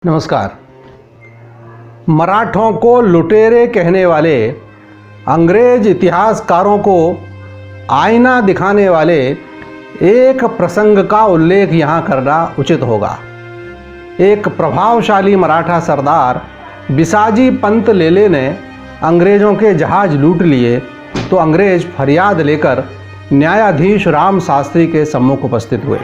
नमस्कार। मराठों को लुटेरे कहने वाले अंग्रेज इतिहासकारों को आईना दिखाने वाले एक प्रसंग का उल्लेख यहाँ करना उचित होगा। एक प्रभावशाली मराठा सरदार बिसाजी पंत लेले ने अंग्रेज़ों के जहाज़ लूट लिए तो अंग्रेज़ फरियाद लेकर न्यायाधीश राम शास्त्री के सम्मुख उपस्थित हुए।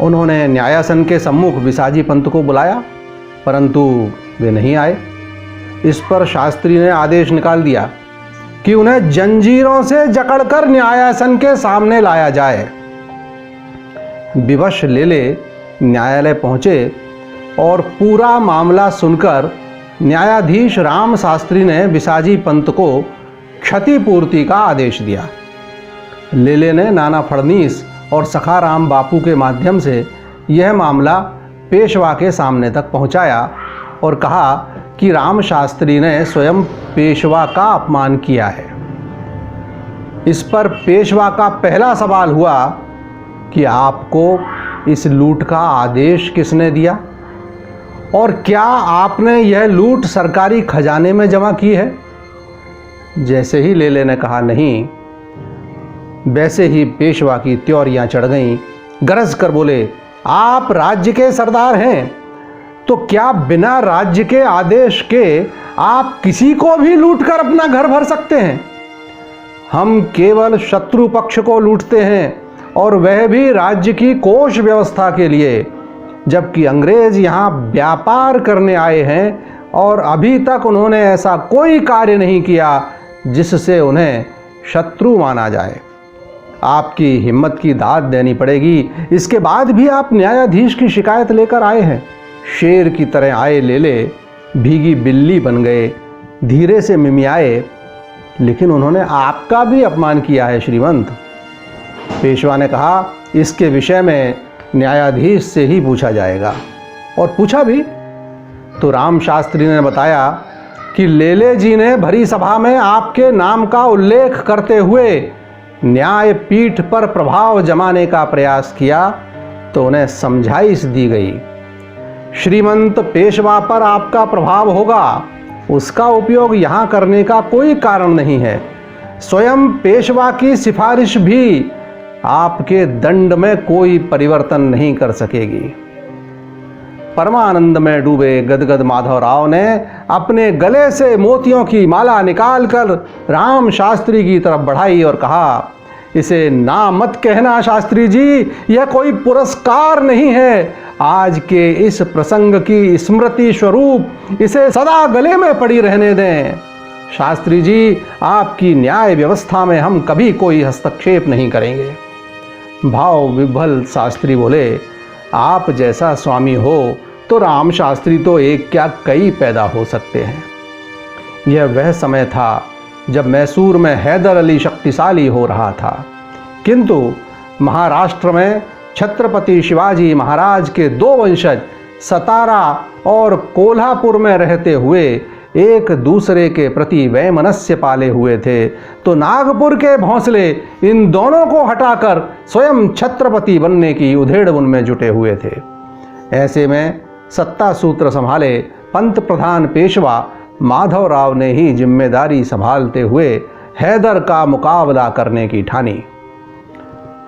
उन्होंने न्यायासन के सम्मुख बिसाजी पंत को बुलाया, परंतु वे नहीं आए। इस पर शास्त्री ने आदेश निकाल दिया कि उन्हें जंजीरों से जकड़कर न्यायासन के सामने लाया जाए। विवश लेले न्यायालय पहुंचे और पूरा मामला सुनकर न्यायाधीश राम शास्त्री ने बिसाजी पंत को क्षतिपूर्ति का आदेश दिया। लेले ने नाना फड़नीस और सखाराम बापू के माध्यम से यह मामला पेशवा के सामने तक पहुंचाया और कहा कि राम शास्त्री ने स्वयं पेशवा का अपमान किया है। इस पर पेशवा का पहला सवाल हुआ कि आपको इस लूट का आदेश किसने दिया और क्या आपने यह लूट सरकारी खजाने में जमा की है? जैसे ही लेले ने कहा नहीं, वैसे ही पेशवा की त्योरियां चढ़ गईं। गरज कर बोले, आप राज्य के सरदार हैं तो क्या बिना राज्य के आदेश के आप किसी को भी लूटकर अपना घर भर सकते हैं? हम केवल शत्रु पक्ष को लूटते हैं और वह भी राज्य की कोष व्यवस्था के लिए, जबकि अंग्रेज यहाँ व्यापार करने आए हैं और अभी तक उन्होंने ऐसा कोई कार्य नहीं किया जिससे उन्हें शत्रु माना जाए। आपकी हिम्मत की दाद देनी पड़ेगी। इसके बाद भी आप न्यायाधीश की शिकायत लेकर आए हैं। शेर की तरह आए लेले भीगी बिल्ली बन गए, धीरे से मिमियाए, लेकिन उन्होंने आपका भी अपमान किया है श्रीमंत। पेशवा ने कहा, इसके विषय में न्यायाधीश से ही पूछा जाएगा। और पूछा भी तो राम शास्त्री ने बताया कि लेले जी ने भरी सभा में आपके नाम का उल्लेख करते हुए न्यायपीठ पर प्रभाव जमाने का प्रयास किया तो उन्हें समझाइश दी गई। श्रीमंत पेशवा पर आपका प्रभाव होगा, उसका उपयोग यहाँ करने का कोई कारण नहीं है। स्वयं पेशवा की सिफारिश भी आपके दंड में कोई परिवर्तन नहीं कर सकेगी। परमानंद में डूबे गदगद माधवराव ने अपने गले से मोतियों की माला निकालकर राम शास्त्री की तरफ बढ़ाई और कहा, इसे ना मत कहना शास्त्री जी, यह कोई पुरस्कार नहीं है। आज के इस प्रसंग की स्मृति स्वरूप इसे सदा गले में पड़ी रहने दें। शास्त्री जी, आपकी न्याय व्यवस्था में हम कभी कोई हस्तक्षेप नहीं करेंगे। भाव विभल शास्त्री बोले, आप जैसा स्वामी हो तो राम शास्त्री तो एक क्या कई पैदा हो सकते हैं। यह वह समय था जब मैसूर में हैदर अली शक्तिशाली हो रहा था, किंतु महाराष्ट्र में छत्रपति शिवाजी महाराज के दो वंशज सतारा और कोल्हापुर में रहते हुए एक दूसरे के प्रति वैमनस्य पाले हुए थे, तो नागपुर के भोंसले इन दोनों को हटाकर स्वयं छत्रपति बनने की उधेड़-बुन में जुटे हुए थे। ऐसे में सत्ता सूत्र संभाले पंत प्रधान पेशवा माधवराव ने ही जिम्मेदारी संभालते हुए हैदर का मुकाबला करने की ठानी।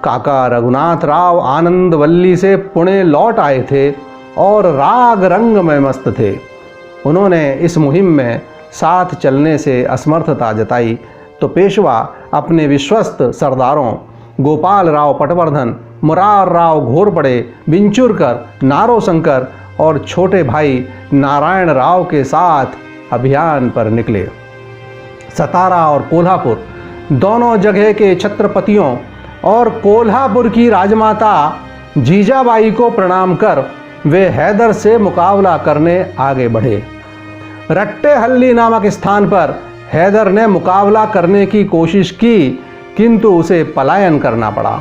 काका रघुनाथ राव आनंदवल्ली से पुणे लौट आए थे और राग रंग में मस्त थे। उन्होंने इस मुहिम में साथ चलने से असमर्थता जताई तो पेशवा अपने विश्वस्त सरदारों गोपाल राव पटवर्धन, मुरार राव घोरपड़े, बिंचुरकर, नारोशंकर और छोटे भाई नारायण राव के साथ अभियान पर निकले। सतारा और कोल्हापुर दोनों जगह के छत्रपतियों और कोल्हापुर की राजमाता जीजाबाई को प्रणाम कर वे हैदर से मुकाबला करने आगे बढ़े। रट्टेहल्ली नामक स्थान पर हैदर ने मुकाबला करने की कोशिश की, किंतु उसे पलायन करना पड़ा।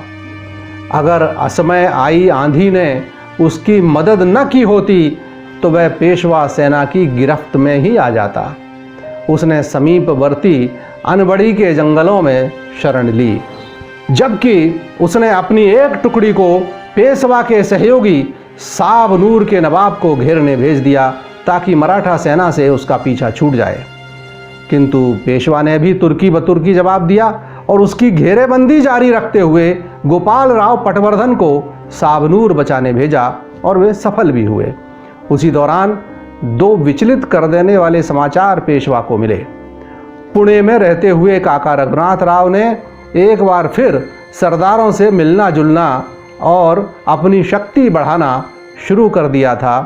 अगर असमय आई आंधी ने उसकी मदद न की होती तो वह पेशवा सेना की गिरफ्त में ही आ जाता। उसने समीपवर्ती अनबड़ी के जंगलों में शरण ली, जबकि उसने अपनी एक टुकड़ी को पेशवा के सहयोगी सावनूर के नवाब को घेरने भेज दिया ताकि मराठा सेना से उसका पीछा छूट जाए। किंतु पेशवा ने भी तुर्की बतुर्की जवाब दिया और उसकी घेरेबंदी जारी रखते हुए गोपाल राव पटवर्धन को सावनूर बचाने भेजा और वे सफल भी हुए। उसी दौरान दो विचलित कर देने वाले समाचार पेशवा को मिले। पुणे में रहते हुए काका रघुनाथ राव ने एक बार फिर सरदारों से मिलना जुलना और अपनी शक्ति बढ़ाना शुरू कर दिया था,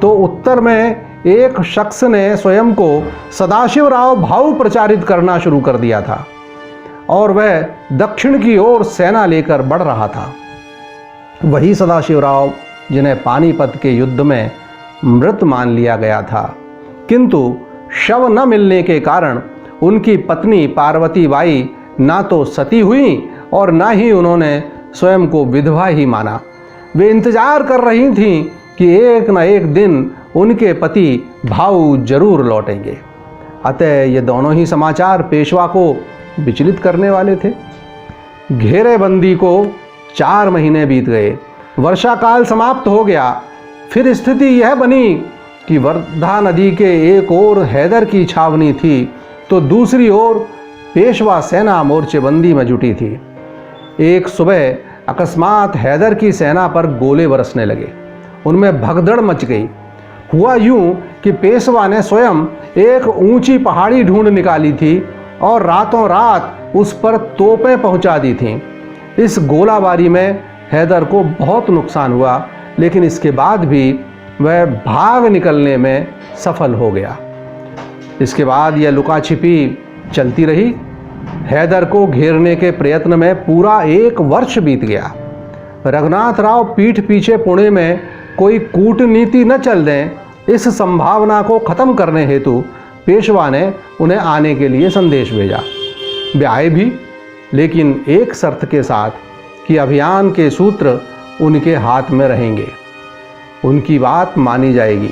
तो उत्तर में एक शख्स ने स्वयं को सदाशिवराव भाऊ प्रचारित करना शुरू कर दिया था और वह दक्षिण की ओर सेना लेकर बढ़ रहा था। वही सदाशिवराव जिन्हें पानीपत के युद्ध में मृत मान लिया गया था, किंतु शव न मिलने के कारण उनकी पत्नी पार्वती बाई ना तो सती हुई और ना ही उन्होंने स्वयं को विधवा ही माना। वे इंतजार कर रही थीं कि एक न एक दिन उनके पति भाऊ जरूर लौटेंगे। अतः ये दोनों ही समाचार पेशवा को विचलित करने वाले थे। घेरेबंदी को 4 महीने बीत गए। वर्षा काल समाप्त हो गया। फिर स्थिति यह बनी कि वर्धा नदी के एक ओर हैदर की छावनी थी तो दूसरी ओर पेशवा सेना मोर्चेबंदी में जुटी थी। एक सुबह अकस्मात हैदर की सेना पर गोले बरसने लगे। उनमें भगदड़ मच गई। हुआ यूं कि पेशवा ने स्वयं एक ऊंची पहाड़ी ढूंढ निकाली थी और रातों रात उस पर तोपें पहुंचा दी थीं। इस गोलाबारी में हैदर को बहुत नुकसान हुआ, लेकिन इसके बाद भी वह भाग निकलने में सफल हो गया। इसके बाद यह लुका छिपी चलती रही। हैदर को घेरने के प्रयत्न में पूरा 1 वर्ष बीत गया। रघुनाथ राव पीठ पीछे पुणे में कोई कूटनीति न चल दें, इस संभावना को खत्म करने हेतु पेशवा ने उन्हें आने के लिए संदेश भेजा। वे आए भी, लेकिन एक शर्त के साथ कि अभियान के सूत्र उनके हाथ में रहेंगे। उनकी बात मानी जाएगी।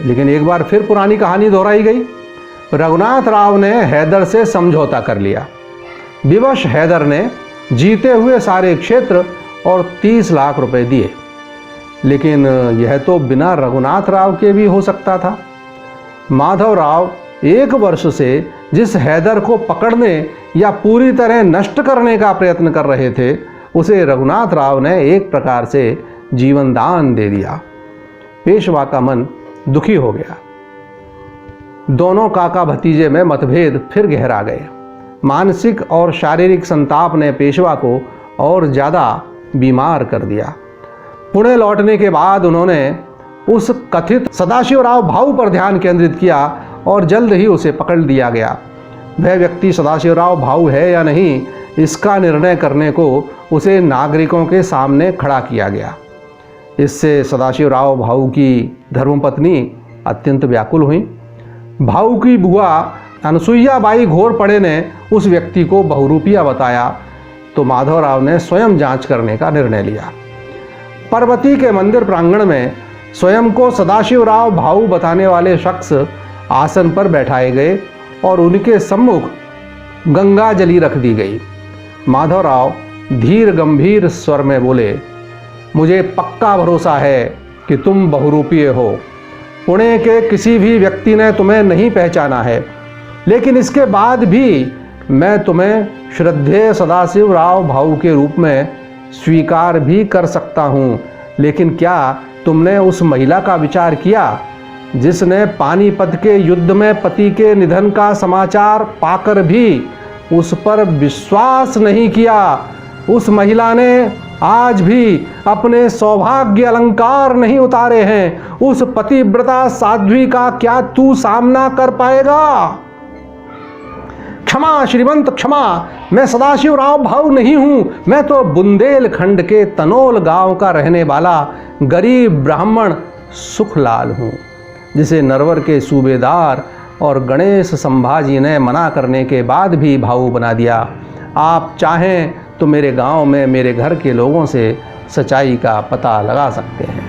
लेकिन एक बार फिर पुरानी कहानी दोहराई गई। रघुनाथ राव ने हैदर से समझौता कर लिया। विवश हैदर ने जीते हुए सारे क्षेत्र और 30 लाख रुपए दिए। लेकिन यह तो बिना रघुनाथ राव के भी हो सकता था। माधव राव 1 वर्ष से जिस हैदर को पकड़ने या पूरी तरह नष्ट करने का प्रयत्न कर रहे थे, उसे रघुनाथ राव ने एक प्रकार से जीवन दान दे दिया। पेशवा का मन दुखी हो गया। दोनों काका भतीजे में मतभेद फिर गहरा गए। मानसिक और शारीरिक संताप ने पेशवा को और ज़्यादा बीमार कर दिया। पुणे लौटने के बाद उन्होंने उस कथित सदाशिवराव भाऊ पर ध्यान केंद्रित किया और जल्द ही उसे पकड़ लिया गया। वह व्यक्ति सदाशिवराव भाऊ है या नहीं, इसका निर्णय करने को उसे नागरिकों के सामने खड़ा किया गया। इससे सदाशिवराव भाऊ की धर्मपत्नी अत्यंत व्याकुल हुई। भाऊ की बुआ अनसुईया बाई घोरपड़े ने उस व्यक्ति को बहुरूपिया बताया, तो माधवराव ने स्वयं जांच करने का निर्णय लिया। पार्वती के मंदिर प्रांगण में स्वयं को सदाशिवराव भाऊ बताने वाले शख्स आसन पर बैठाए गए और उनके सम्मुख गंगा जली रख दी गई। माधवराव धीर गंभीर स्वर में बोले, मुझे पक्का भरोसा है कि तुम बहुरूपीय हो। पुणे के किसी भी व्यक्ति ने तुम्हें नहीं पहचाना है, लेकिन इसके बाद भी मैं तुम्हें श्रद्धेय सदाशिवराव भाऊ के रूप में स्वीकार भी कर सकता हूँ। लेकिन क्या तुमने उस महिला का विचार किया जिसने पानीपत के युद्ध में पति के निधन का समाचार पाकर भी उस पर विश्वास नहीं किया? उस महिला ने आज भी अपने सौभाग्य अलंकार नहीं उतारे हैं। उस पतिव्रता साध्वी का क्या तू सामना कर पाएगा? क्षमा श्रीमंत क्षमा, मैं सदाशिवराव भाऊ नहीं हूं। मैं तो बुंदेलखंड के तनोल गांव का रहने वाला गरीब ब्राह्मण सुखलाल हूं, जिसे नरवर के सूबेदार और गणेश संभाजी ने मना करने के बाद भी भाऊ बना दिया। आप चाहें तो मेरे गांव में मेरे घर के लोगों से सच्चाई का पता लगा सकते हैं।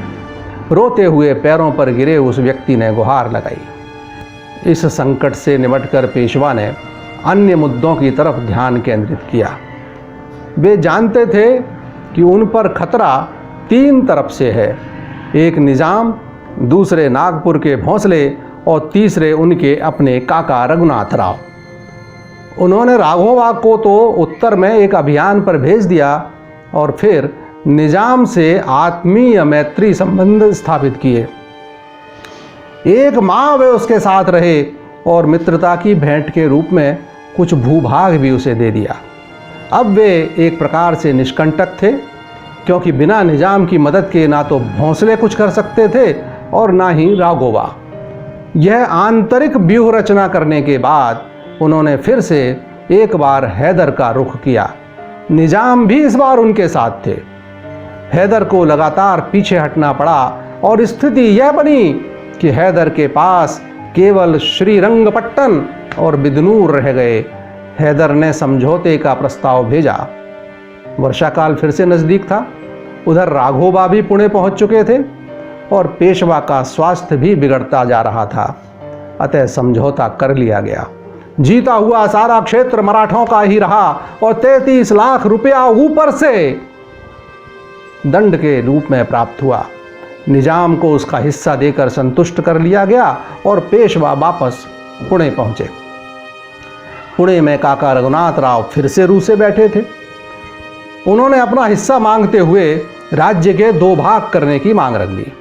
रोते हुए पैरों पर गिरे उस व्यक्ति ने गुहार लगाई। इस संकट से निपटकर पेशवा ने अन्य मुद्दों की तरफ ध्यान केंद्रित किया। वे जानते थे कि उन पर खतरा 3 तरफ से है, एक निजाम, दूसरे नागपुर के भोंसले और तीसरे उनके अपने काका रघुनाथ राव। उन्होंने राघोबा को तो उत्तर में एक अभियान पर भेज दिया और फिर निजाम से आत्मीय मैत्री संबंध स्थापित किए। 1 माह वे उसके साथ रहे और मित्रता की भेंट के रूप में कुछ भूभाग भी उसे दे दिया। अब वे एक प्रकार से निष्कंटक थे, क्योंकि बिना निजाम की मदद के ना तो भोंसले कुछ कर सकते थे और ना ही राघोबा। यह आंतरिक व्यूह रचना करने के बाद उन्होंने फिर से एक बार हैदर का रुख किया। निजाम भी इस बार उनके साथ थे। हैदर को लगातार पीछे हटना पड़ा और स्थिति यह बनी कि हैदर के पास केवल श्रीरंगपट्टन और बिदनूर रह गए। हैदर ने समझौते का प्रस्ताव भेजा। वर्षा काल फिर से नज़दीक था। उधर राघोबा भी पुणे पहुंच चुके थे और पेशवा का स्वास्थ्य भी बिगड़ता जा रहा था। अतः समझौता कर लिया गया। जीता हुआ सारा क्षेत्र मराठों का ही रहा और 33 लाख रुपया ऊपर से दंड के रूप में प्राप्त हुआ। निजाम को उसका हिस्सा देकर संतुष्ट कर लिया गया और पेशवा वापस पुणे पहुंचे। पुणे में काका रघुनाथ राव फिर से रूसे बैठे थे। उन्होंने अपना हिस्सा मांगते हुए राज्य के 2 भाग करने की मांग रख ली।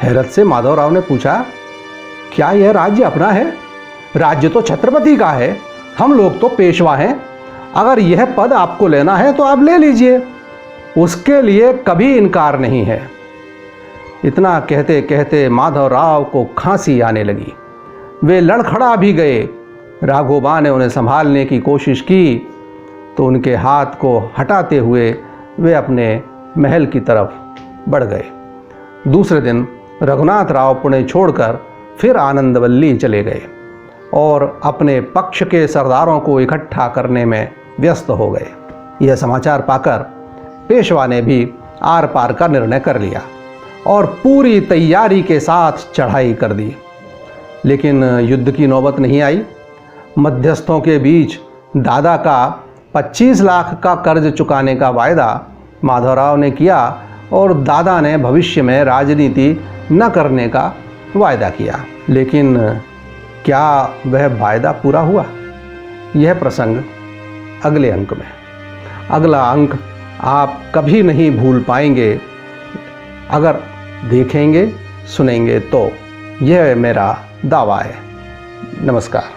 हैरत से माधवराव ने पूछा, क्या यह राज्य अपना है? राज्य तो छत्रपति का है, हम लोग तो पेशवा हैं। अगर यह पद आपको लेना है तो आप ले लीजिए, उसके लिए कभी इनकार नहीं है। इतना कहते कहते माधवराव को खांसी आने लगी। वे लड़खड़ा भी गए। राघोबा ने उन्हें संभालने की कोशिश की तो उनके हाथ को हटाते हुए वे अपने महल की तरफ बढ़ गए। दूसरे दिन रघुनाथ राव पुणे छोड़कर फिर आनंदवल्ली चले गए और अपने पक्ष के सरदारों को इकट्ठा करने में व्यस्त हो गए। यह समाचार पाकर पेशवा ने भी आर पार का निर्णय कर लिया और पूरी तैयारी के साथ चढ़ाई कर दी। लेकिन युद्ध की नौबत नहीं आई। मध्यस्थों के बीच दादा का 25 लाख का कर्ज चुकाने का वायदा माधवराव ने किया और दादा ने भविष्य में राजनीति न करने का वायदा किया। लेकिन क्या वह वायदा पूरा हुआ? यह प्रसंग अगले अंक में। अगला अंक आप कभी नहीं भूल पाएंगे अगर देखेंगे सुनेंगे तो। यह मेरा दावा है। नमस्कार।